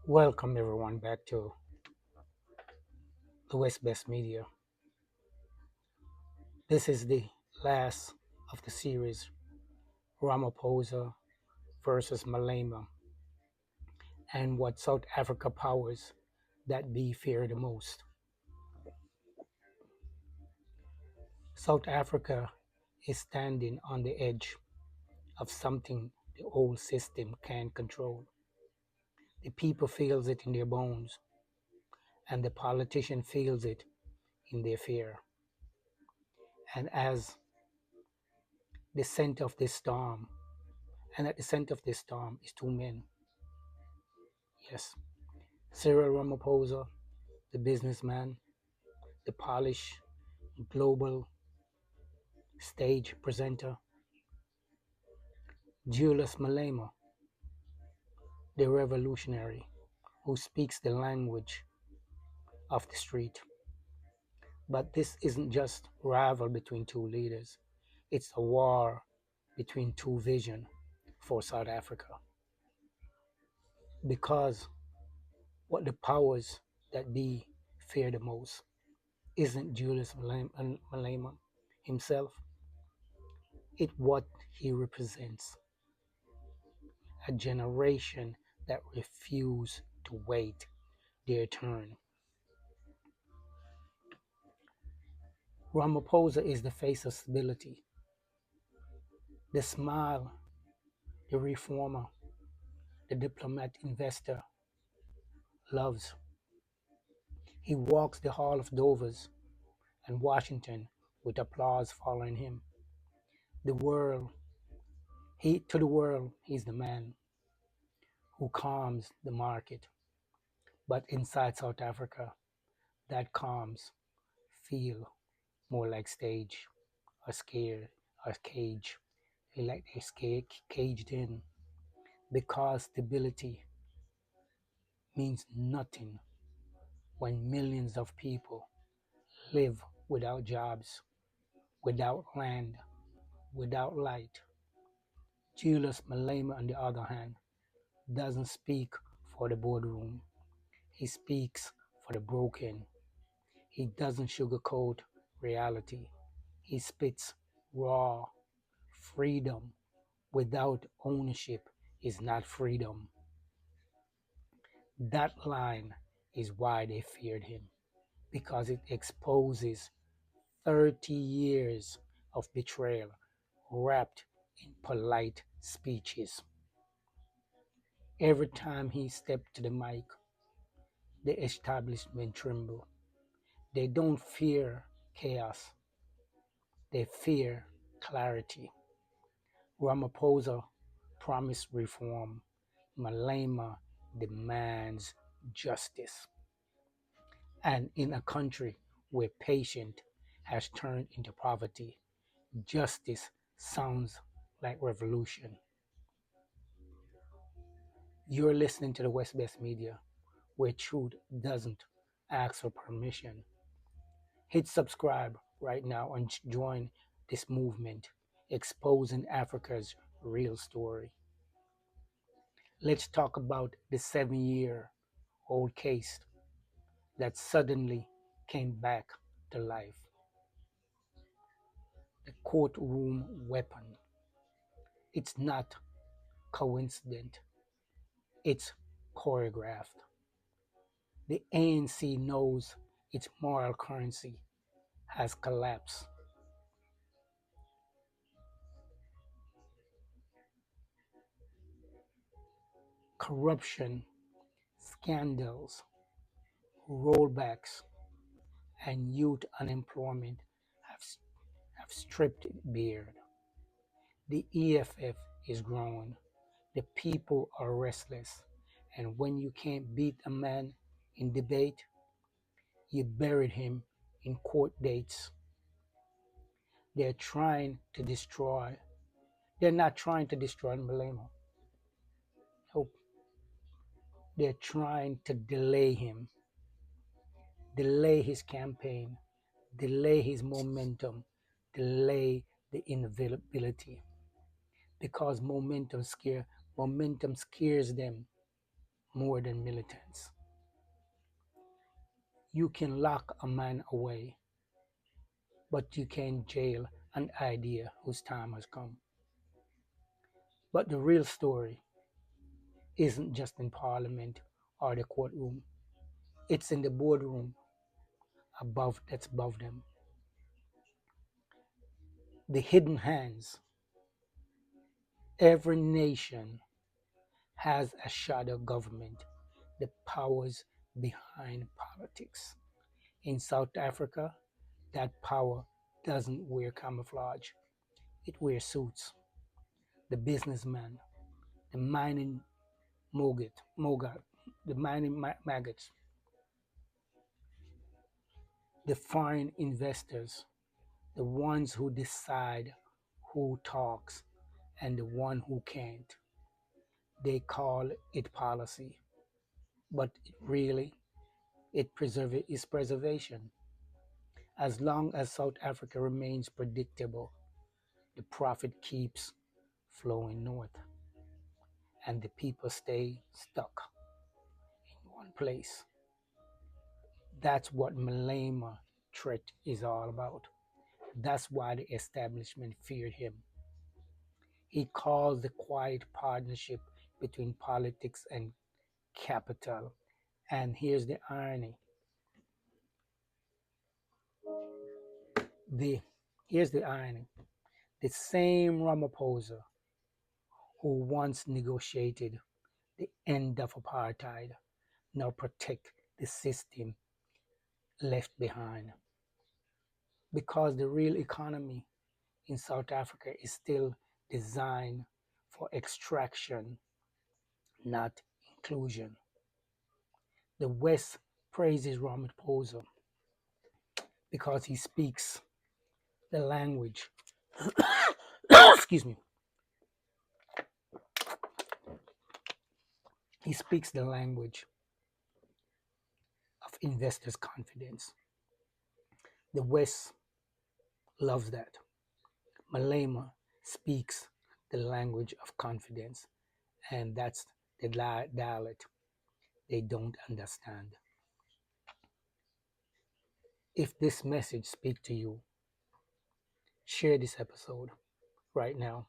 Welcome everyone back to the West Best Media. This is the last of the series Ramaphosa versus Malema and what South Africa powers that be fear the most. South Africa is standing on the edge of something the old system can't control. The people feels it in their bones and the politician feels it in their fear. And as the center of this storm, and at the center of this storm is two men. Yes, Cyril Ramaphosa, the businessman, the polished global stage presenter, Julius Malema, the revolutionary who speaks the language of the street. But this isn't just rival between two leaders. It's a war between two visions for South Africa. Because what the powers that be fear the most isn't Julius Malema himself, it's what he represents, a generation that refuse to wait their turn. Ramaphosa is the face of stability, the smile, the reformer, the diplomat investor loves. He walks the hall of Dovers and Washington with applause following him. The world, to the world, he's the man who calms the market. But inside South Africa, that calms feel more like stage or scared or cage. They like they're scared, caged in because stability means nothing when millions of people live without jobs, without land, without light. Julius Malema, on the other hand, doesn't speak for the boardroom. He speaks for the broken. He doesn't sugarcoat reality. He spits raw freedom without ownership is not freedom. That line is why they feared him, because it exposes 30 years of betrayal wrapped in polite speeches. Every time he stepped to the mic, the establishment trembled. They don't fear chaos, they fear clarity. Ramaphosa promised reform. Malema demands justice. And in a country where patience has turned into poverty, justice sounds like revolution. You're listening to the West Best Media, where truth doesn't ask for permission. Hit subscribe right now and join this movement, exposing Africa's real story. Let's talk about the 7-year old case that suddenly came back to life. The courtroom weapon. It's not coincident, it's choreographed. The ANC knows its moral currency has collapsed. Corruption, scandals, rollbacks, and youth unemployment have, have stripped it bare. The EFF is growing. The people are restless. And when you can't beat a man in debate, you buried him in court dates. They're trying to destroy. They're not trying to destroy Malema. Nope. They're trying to delay him, delay his campaign, delay his momentum, delay the inevitability. Because momentum scares them. more than militants. You can lock a man away, but you can't jail an idea whose time has come. But the real story isn't just in parliament or the courtroom, it's in the boardroom that's above them. The hidden hands. Every nation has a shadow government, the powers behind politics. In South Africa, that power doesn't wear camouflage, it wears suits. The businessman, the mining mogul, the mining maggots, the foreign investors, the ones who decide who talks and the one who can't. They call it policy, but it is preservation. As long as South Africa remains predictable, the profit keeps flowing north and the people stay stuck in one place. That's what Malema threat is all about. That's why the establishment feared him. He calls the quiet partnership between politics and capital. And the here's the irony. The same Ramaphosa who once negotiated the end of apartheid now protect the system left behind. Because the real economy in South Africa is still designed for extraction, not inclusion. The West praises Ramaphosa because he speaks the language, excuse me, he speaks the language of investors' confidence. The West loves that. Malema speaks the language of confidence, and that's the dialect they don't understand. If this message speaks to you, share this episode right now.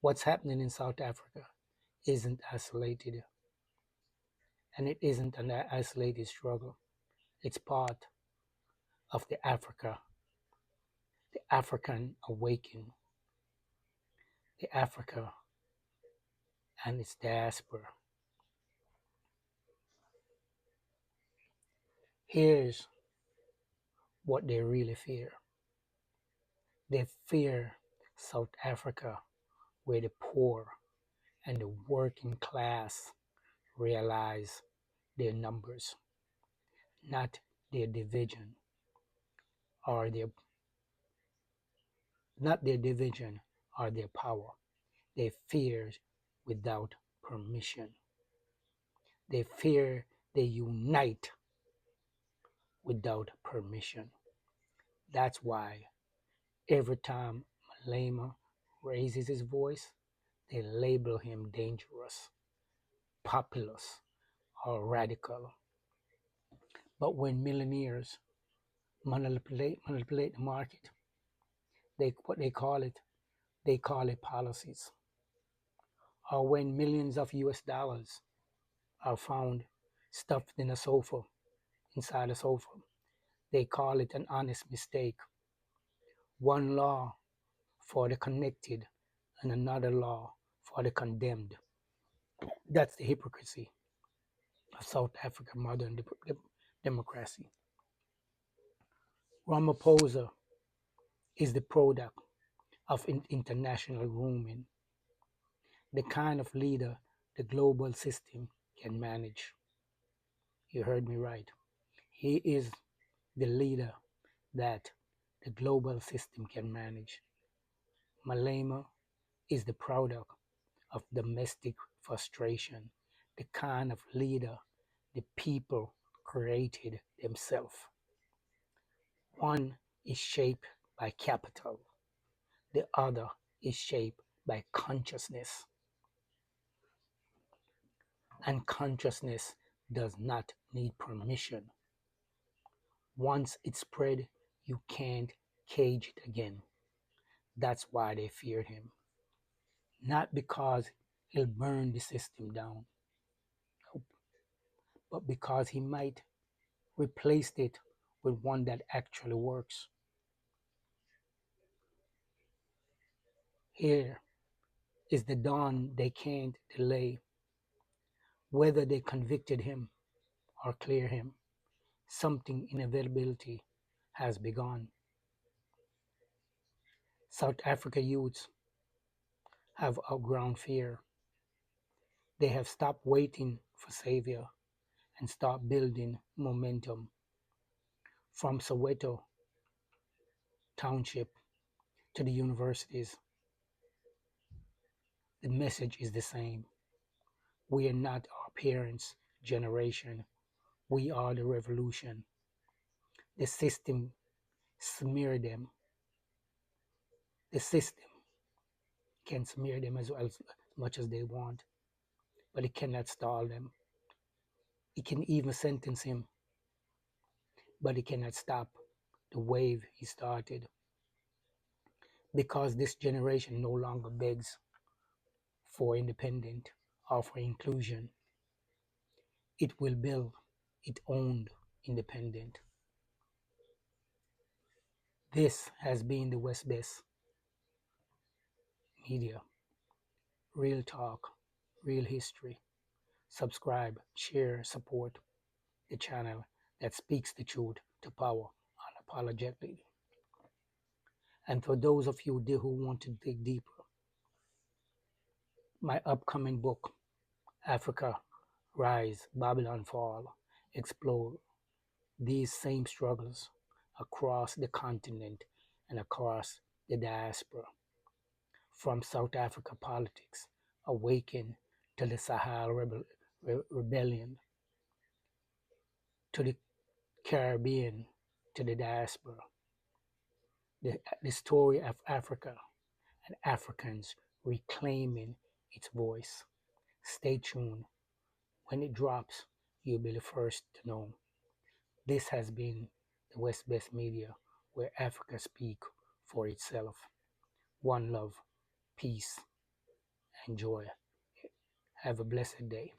What's happening in South Africa isn't isolated, and it isn't an isolated struggle. It's part of the African awakening, the Africa and its diaspora. Here's what they really fear. They fear South Africa, where the poor and the working class realize their numbers, not their division or their not their division or their power. They fear without permission. They fear they unite without permission. That's why every time Malema raises his voice, they label him dangerous, populist, or radical. But when millionaires manipulate the market, they call it policies. Or when millions of US dollars are found stuffed in a sofa, inside a sofa, they call it an honest mistake. One law for the connected and another law for the condemned. That's the hypocrisy of South African modern democracy. Ramaphosa is the product of international grooming, the kind of leader the global system can manage. You heard me right. He is the leader that the global system can manage. Malema is the product of domestic frustration, the kind of leader the people created themselves. One is shaped by capital, the other is shaped by consciousness. And consciousness does not need permission. Once it's spread, you can't cage it again. That's why they feared him. Not because he'll burn the system down, nope, but because he might replace it with one that actually works. Here is the dawn they can't delay. Whether they convicted him or clear him, something inevitability has begun. South Africa youths have outgrown fear. They have stopped waiting for savior and start building momentum. From Soweto Township to the universities, the message is the same. We are not our parents' generation. We are the revolution. The system smear them. The system can smear them as much as they want, but it cannot stall them. It can even sentence him, but it cannot stop the wave he started. Because this generation no longer begs for independence or for inclusion, it will build its own independent. This has been the West Best Media. Real talk, real history. Subscribe, share, support the channel that speaks the truth to power unapologetically. And for those of you who want to dig deeper, my upcoming book, Africa Rise, Babylon Fall, explore these same struggles across the continent and across the diaspora, from South Africa politics, awaken to the Sahel rebellion, to the Caribbean, to the diaspora, the story of Africa and Africans reclaiming its voice. Stay tuned. When it drops, you'll be the first to know. This has been the West Best Media, where Africa speaks for itself. One love, peace, and joy. Have a blessed day.